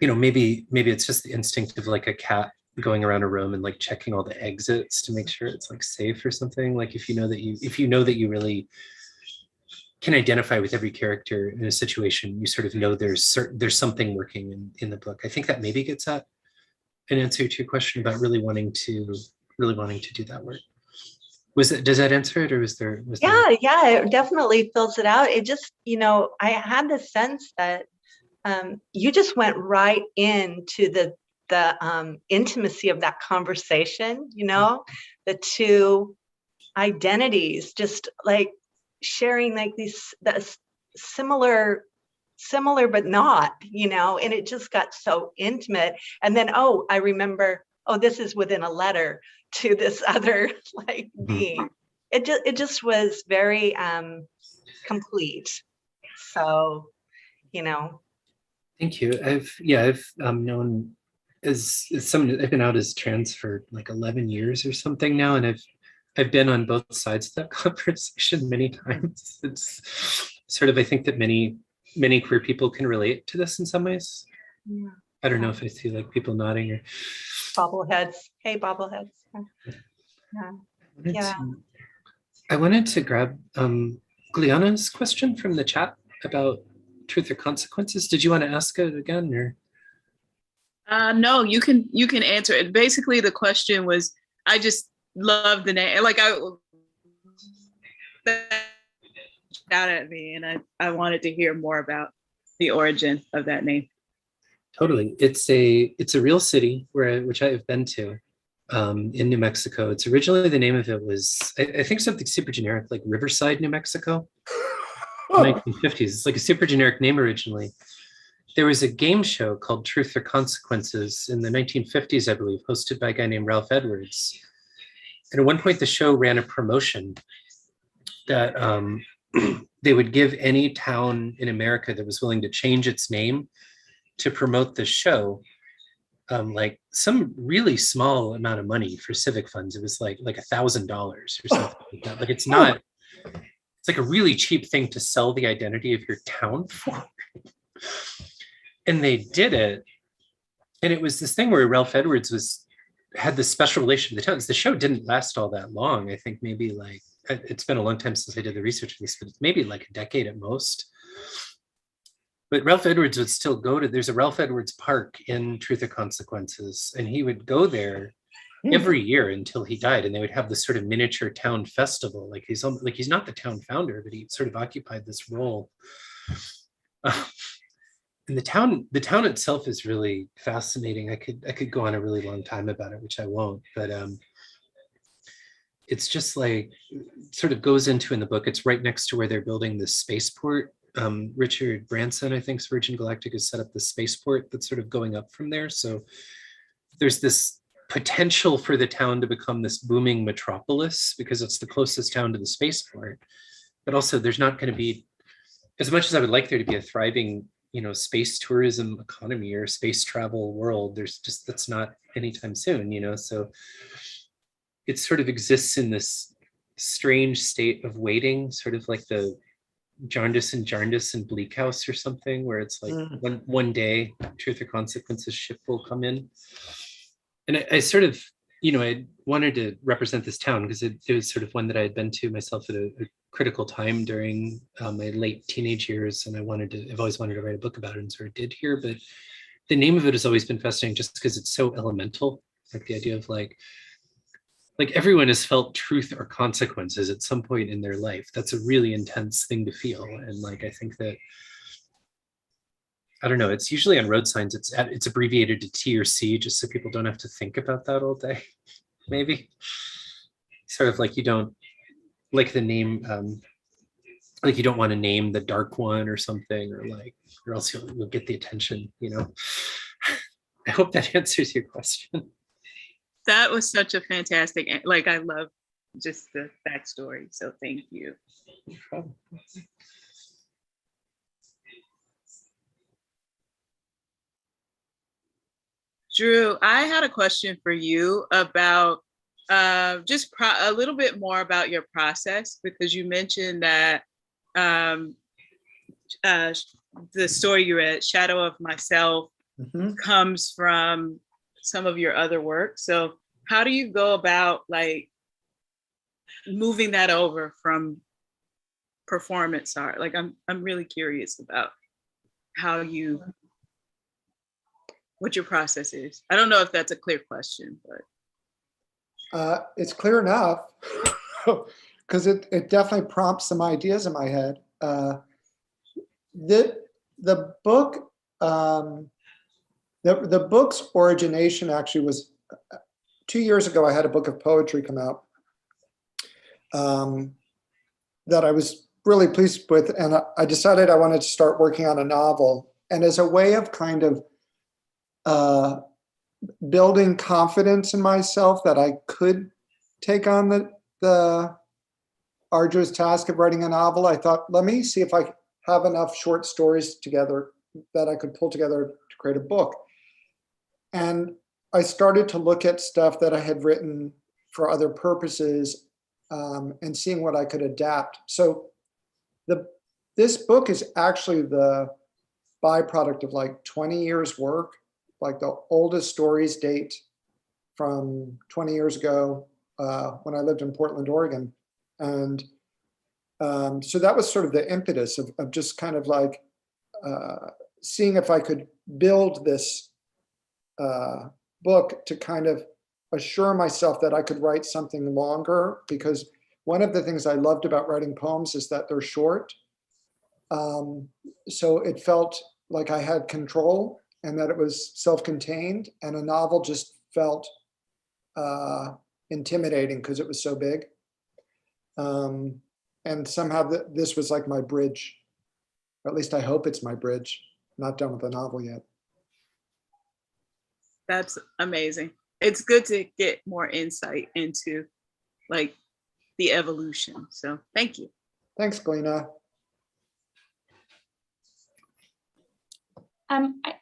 maybe it's just the instinct of like a cat going around a room and like checking all the exits to make sure it's like safe or something. Like if you know that you really can identify with every character in a situation, you sort of know there's something working in the book. I think that maybe gets at an answer to your question about really wanting to do that work. Does that answer it, or was there?
Yeah, it definitely fills it out. It just, I had the sense that you just went right into the intimacy of that conversation, the two identities, just like sharing like these similar but not, and it just got so intimate. And then, I remember, this is within a letter to this other like being. It just was very complete. So,
Thank you. I've known as someone, I've been out as trans for like 11 years or something now, and I've been on both sides of that conversation many times. It's sort of, I think that many queer people can relate to this in some ways.
Yeah.
I don't know if I see like people nodding or
bobbleheads. Hey, bobbleheads. Yeah.
I wanted to grab Gliana's question from the chat about truth or consequences. Did you want to ask it again, or?
No, you can answer it. Basically, the question was, I just love the name. Like out at me, and I wanted to hear more about the origin of that name.
Totally, it's a real city which I have been to, in New Mexico. It's originally, the name of it was, I think, something super generic, like Riverside, New Mexico. 1950s. It's like a super generic name originally. There was a game show called Truth or Consequences in the 1950s, I believe, hosted by a guy named Ralph Edwards. And at one point, the show ran a promotion that they would give any town in America that was willing to change its name to promote the show, like some really small amount of money for civic funds. It was like $1,000 or something like that. Like it's like a really cheap thing to sell the identity of your town for. And they did it. And it was this thing where Ralph Edwards had this special relation to the towns. The show didn't last all that long. I think maybe like, it's been a long time since I did the research on this, but maybe like a decade at most. But Ralph Edwards would still there's a Ralph Edwards Park in Truth or Consequences, and he would go there every year until he died, and they would have this sort of miniature town festival. Like he's not the town founder, but he sort of occupied this role. And the town itself is really fascinating. I could go on a really long time about it, which I won't, but it's just like, sort of goes into in the book. It's right next to where they're building the spaceport. Richard Branson, I think, Virgin Galactic has set up the spaceport that's sort of going up from there. So there's this potential for the town to become this booming metropolis because it's the closest town to the spaceport. But also there's not going to be as much as I would like there to be a thriving, space tourism economy or space travel world, that's not anytime soon, so it sort of exists in this strange state of waiting, sort of like the Jaundice and Bleak House or something, where it's like one day, Truth or Consequences ship will come in. And I sort of, I wanted to represent this town because it was sort of one that I had been to myself at a critical time during my late teenage years. And I've always wanted to write a book about it, and sort of did here. But the name of it has always been fascinating just because it's so elemental. Like the idea of like everyone has felt truth or consequences at some point in their life. That's a really intense thing to feel. And I think that, I don't know, it's usually on road signs, it's abbreviated to T or C, just so people don't have to think about that all day, maybe. Sort of like you don't, like the name, like you don't want to name the dark one or something, or else you'll get the attention, I hope that answers your question.
That was such a fantastic, I love just the backstory. So thank you.
No problem.
Drew, I had a question for you about just a little bit more about your process, because you mentioned that the story you read, Shadow of Myself, comes from some of your other work. So how do you go about moving that over from performance art? I'm really curious about what your process is. I don't know if that's a clear question, but
it's clear enough because it definitely prompts some ideas in my head. The book, the book's origination actually was 2 years ago. I had a book of poetry come out that I was really pleased with, and I decided I wanted to start working on a novel. And as a way of kind of building confidence in myself that I could take on the arduous task of writing a novel, I thought, let me see if I have enough short stories together that I could pull together to create a book. And I started to look at stuff that I had written for other purposes and seeing what I could adapt. So this book is actually the byproduct of 20 years work. The oldest stories date from 20 years ago when I lived in Portland, Oregon. And so that was sort of the impetus of just kind of seeing if I could build this book to kind of assure myself that I could write something longer, because one of the things I loved about writing poems is that they're short. So it felt like I had control and that it was self-contained, and a novel just felt intimidating because it was so big. And somehow this was like my bridge, or at least I hope it's my bridge. I'm not done with the novel yet.
That's amazing. It's good to get more insight into the evolution. So thank you.
Thanks, Galina.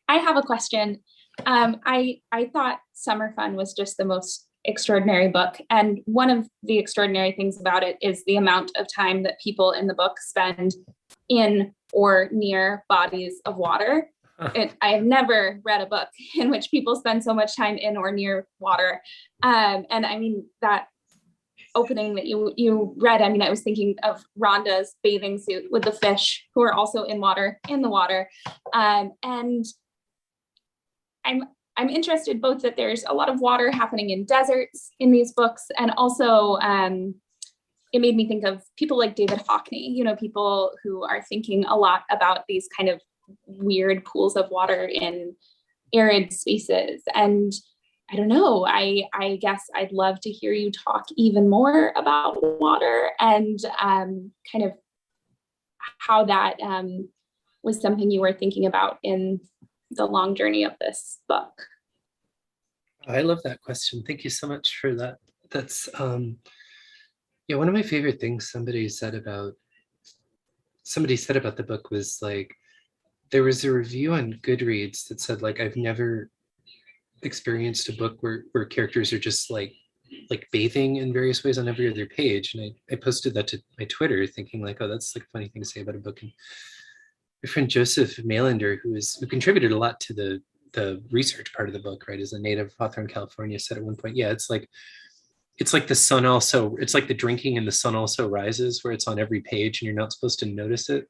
I have a question. I thought Summer Fun was just the most extraordinary book. And one of the extraordinary things about it is the amount of time that people in the book spend in or near bodies of water. I have never read a book in which people spend so much time in or near water. And I mean, that opening that you read, I mean, I was thinking of Rhonda's bathing suit with the fish who are also in the water. And I'm interested both that there's a lot of water happening in deserts in these books, and also it made me think of people like David Hockney, people who are thinking a lot about these kind of weird pools of water in arid spaces. And I don't know, I guess I'd love to hear you talk even more about water and kind of how that was something you were thinking about in the long journey of this book.
I love that question. Thank you so much for that. That's one of my favorite things somebody said about somebody said about the book was like, there was a review on Goodreads that said like, I've never experienced a book where characters are just like bathing in various ways on every other page. And I posted that to my Twitter thinking like, oh, that's like a funny thing to say about a book. And my friend Joseph Mailander, who contributed a lot to the research part of the book, right, as a native of Hawthorne, California, said at one point, yeah, it's like the sun also, it's like the drinking and the sun also rises, where it's on every page and you're not supposed to notice it.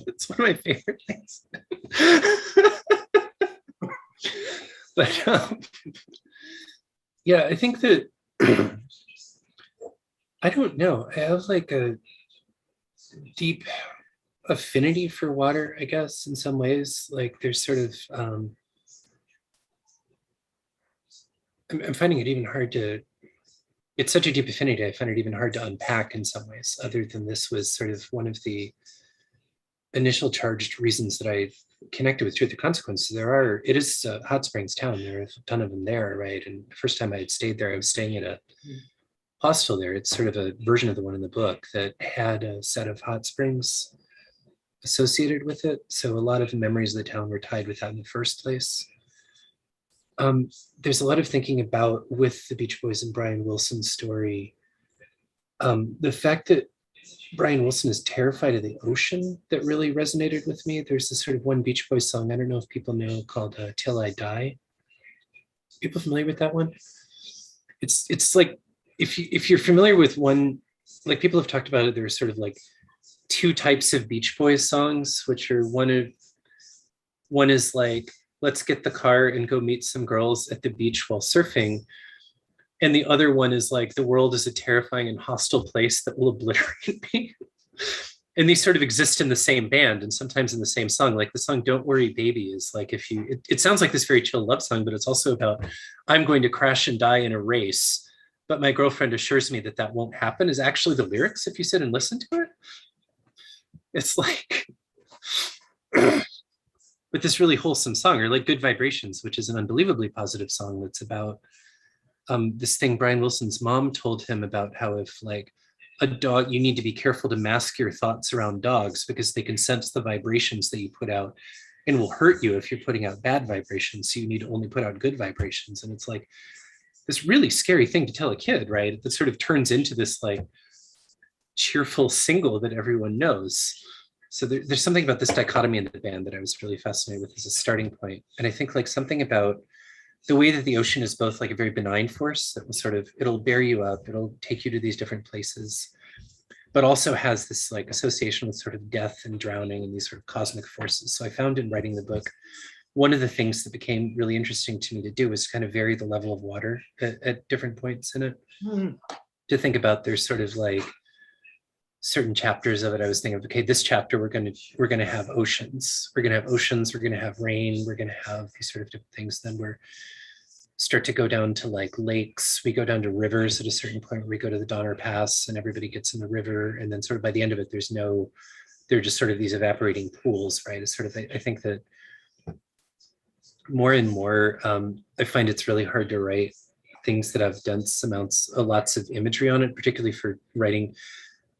It's one of my favorite things. But yeah, I think that I don't know. I have like a deep affinity for water, I guess, in some ways. Like there's sort of I'm finding it even hard to, it's such a deep affinity, I find it even hard to unpack in some ways, other than this was sort of one of the initial charged reasons that I connected with Truth or Consequence. It is a hot springs town. There are a ton of them there, right? And the first time I had stayed there, I was staying at a hostel there. It's sort of a version of the one in the book that had a set of hot springs associated with it. So a lot of the memories of the town were tied with that in the first place. There's a lot of thinking about, with the Beach Boys and Brian Wilson's story, the fact that Brian Wilson is terrified of the ocean that really resonated with me. There's this sort of one Beach Boys song, I don't know if people know, called Till I Die. People familiar with that one? It's like, if you're familiar with one, like people have talked about it, there's sort of like two types of Beach Boys songs, which are one is like, let's get the car and go meet some girls at the beach while surfing. And the other one is like, the world is a terrifying and hostile place that will obliterate me. And these sort of exist in the same band and sometimes in the same song. Like the song Don't Worry Baby is like, it sounds like this very chill love song, but it's also about, I'm going to crash and die in a race, but my girlfriend assures me that that won't happen, is actually the lyrics if you sit and listen to it. It's like, with this really wholesome song, or like Good Vibrations, which is an unbelievably positive song that's about this thing Brian Wilson's mom told him about how if like a dog, you need to be careful to mask your thoughts around dogs because they can sense the vibrations that you put out and will hurt you if you're putting out bad vibrations. So you need to only put out good vibrations. And it's like this really scary thing to tell a kid, right? That sort of turns into this like cheerful single that everyone knows. So there's something about this dichotomy in the band that I was really fascinated with as a starting point. And I think like something about the way that the ocean is both like a very benign force that will sort of, it'll bear you up, it'll take you to these different places, but also has this like association with sort of death and drowning and these sort of cosmic forces. So I found in writing the book, one of the things that became really interesting to me to do was kind of vary the level of water at different points in it. To think about, there's sort of like certain chapters of it, I was thinking of, okay, this chapter we're gonna have oceans. We're gonna have rain, we're gonna have these sort of different things. Then we're start to go down to like lakes. We go down to rivers at a certain point where we go to the Donner Pass and everybody gets in the river. And then sort of by the end of it, they're just sort of these evaporating pools, right? It's sort of, I think that more and more, I find it's really hard to write things that have dense amounts, lots of imagery on it, particularly for writing.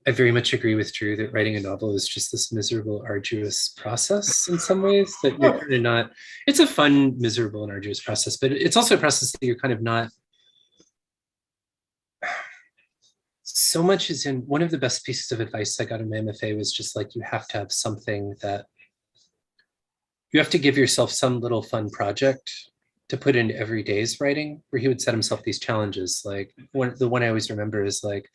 I very much agree with Drew that writing a novel is just this miserable, arduous process in some ways that you're kind of not, it's a fun, miserable and arduous process, but it's also a process that you're kind of not, so much is in, one of the best pieces of advice I got in my MFA was just like, you have to have something that, you have to give yourself some little fun project to put into every day's writing, where he would set himself these challenges. Like the one I always remember is like,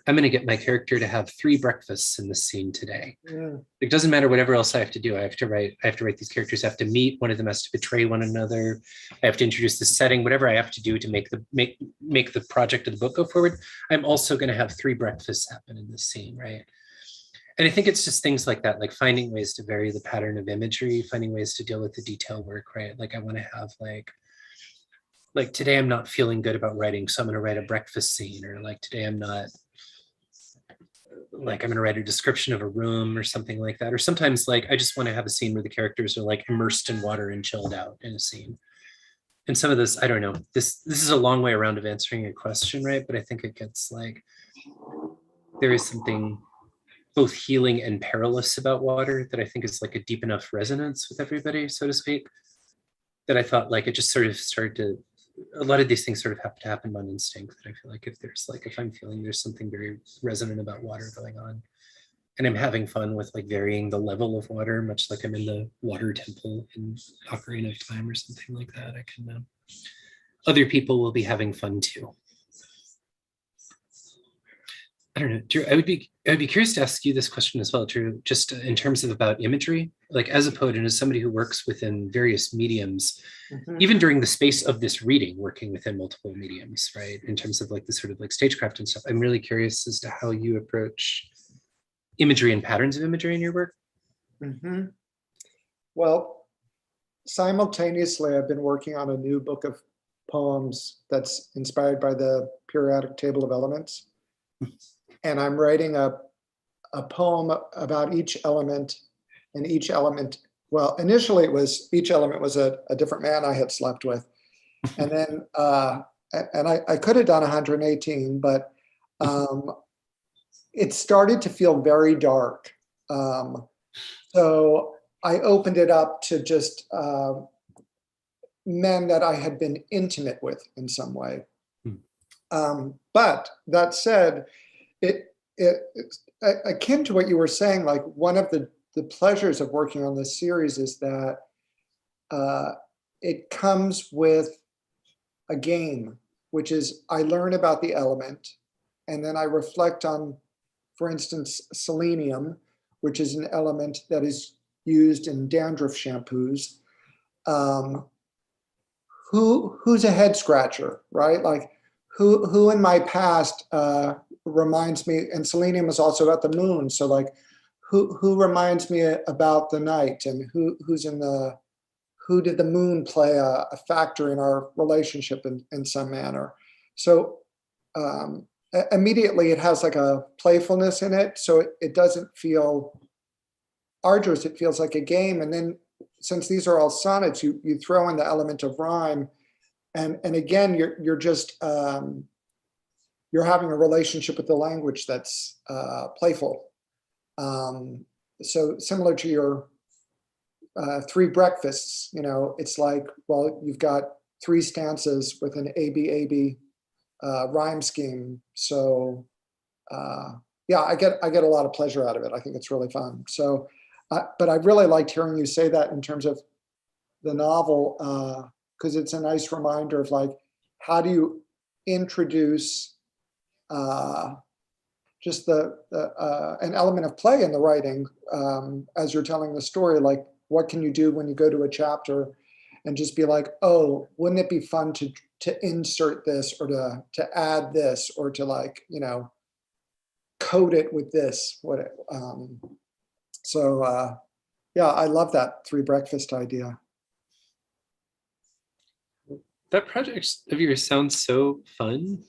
I'm going to get my character to have 3 breakfasts in this scene today. Yeah. It doesn't matter whatever else I have to do. I have to write these characters, I have to meet, one of them has to betray one another. I have to introduce the setting, whatever I have to do to make the project of the book go forward. I'm also going to have 3 breakfasts happen in this scene, right? And I think it's just things like that, like finding ways to vary the pattern of imagery, finding ways to deal with the detail work, right? Like I want to have like today I'm not feeling good about writing, so I'm going to write a breakfast scene, or like today I'm not, like I'm gonna write a description of a room or something like that. Or sometimes like I just want to have a scene where the characters are like immersed in water and chilled out in a scene. And some of this, I don't know, this is a long way around of answering your question, right? But I think it gets like, there is something both healing and perilous about water that I think is like a deep enough resonance with everybody, so to speak, that I thought like it just sort of started to, a lot of these things sort of have to happen on instinct, that I feel like if there's like, if I'm feeling there's something very resonant about water going on, and I'm having fun with like varying the level of water, much like I'm in the water temple in Ocarina of Time or something like that, I can, other people will be having fun too. I don't know, Drew, I would be curious to ask you this question as well, Drew, just in terms of about imagery, like as a poet and as somebody who works within various mediums, even during the space of this reading, working within multiple mediums, right? In terms of like the sort of like stagecraft and stuff, I'm really curious as to how you approach imagery and patterns of imagery in your work.
Well, simultaneously, I've been working on a new book of poems that's inspired by the periodic table of elements. And I'm writing a poem about each element, and each element, well, initially it was, each element was a different man I had slept with. And then, and I could have done 118, but it started to feel very dark. So I opened it up to just men that I had been intimate with in some way. But that said, it's akin to what you were saying, like one of the pleasures of working on this series is that it comes with a game, which is I learn about the element and then I reflect on, for instance, selenium, which is an element that is used in dandruff shampoos. Who's a head scratcher, right? Like who in my past reminds me, and selenium is also about the moon. So like who reminds me about the night, and who did the moon play a factor in our relationship in some manner? So immediately it has like a playfulness in it. So it doesn't feel arduous, it feels like a game. And then since these are all sonnets, you throw in the element of rhyme. And again, you're just, you're having a relationship with the language that's playful. So similar to your three breakfasts, you know, it's like, well, you've got three stanzas with an ABAB rhyme scheme. So yeah, I get a lot of pleasure out of it. I think it's really fun. So, but I really liked hearing you say that in terms of the novel, because it's a nice reminder of like, how do you introduce just an element of play in the writing as you're telling the story. Like, what can you do when you go to a chapter and just be like, oh, wouldn't it be fun to insert this, or to add this, or to, like, you know, code it with this. Yeah, I love that three breakfast idea.
That project of yours sounds so fun.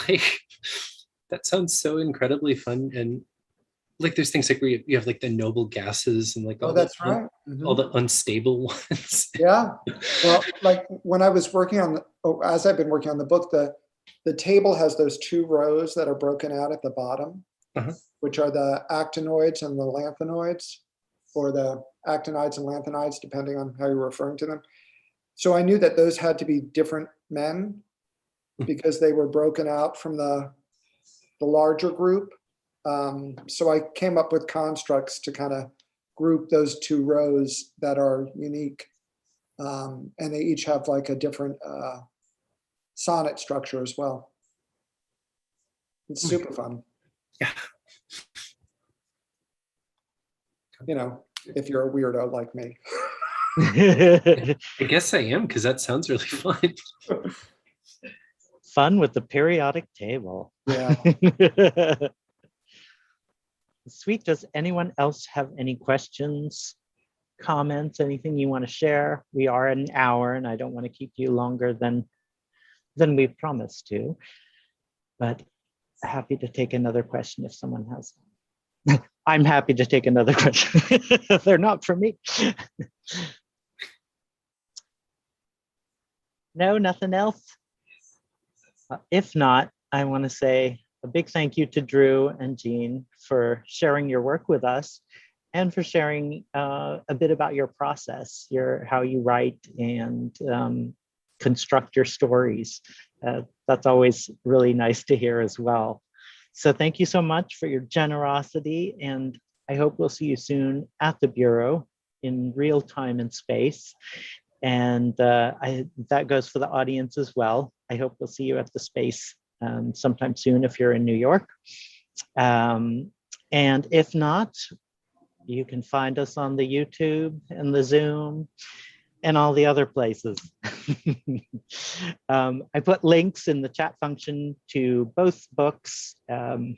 Like, that sounds so incredibly fun. And like, there's things like where you have like the noble gases and like all
that's right. Mm-hmm.
All the unstable ones.
Yeah. Well, like when I was working on, as I've been working on the book, the table has those two rows that are broken out at the bottom, which are the actinoids and the lanthanoids, or the actinides and lanthanides, depending on how you're referring to them. So I knew that those had to be different men because they were broken out from the larger group. So I came up with constructs to kind of group those two rows that are unique. And they each have like a different sonnet structure as well. It's super fun.
Yeah.
You know, if you're a weirdo like me.
I guess I am, because that sounds really fun.
Fun with the periodic table.
Yeah.
Sweet. Does anyone else have any questions, comments, anything you want to share? We are at an hour and I don't want to keep you longer than we've promised to, but happy to take another question if someone has. I'm happy to take another question. They're not for me. No, nothing else. If not, I want to say a big thank you to Drew and Jeanne for sharing your work with us and for sharing a bit about your process, how you write and construct your stories. That's always really nice to hear as well. So thank you so much for your generosity, and I hope we'll see you soon at the Bureau in real time and space. And that goes for the audience as well. I hope we'll see you at the space sometime soon if you're in New York. And if not, you can find us on the YouTube and the Zoom and all the other places. I put links in the chat function to both books, and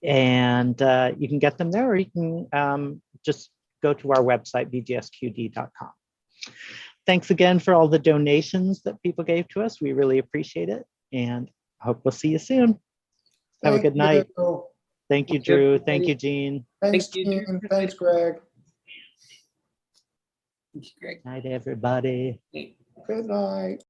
you can get them there, or you can just go to our website, bgsqd.com. Thanks again for all the donations that people gave to us. We really appreciate it, and hope we'll see you soon. Have a good night. Thank you, Drew. Thank you, Jeanne.
Thanks,
Thank you,
Jeanne. Thanks, Greg.
Thank you, Greg.
Night, everybody.
Good night.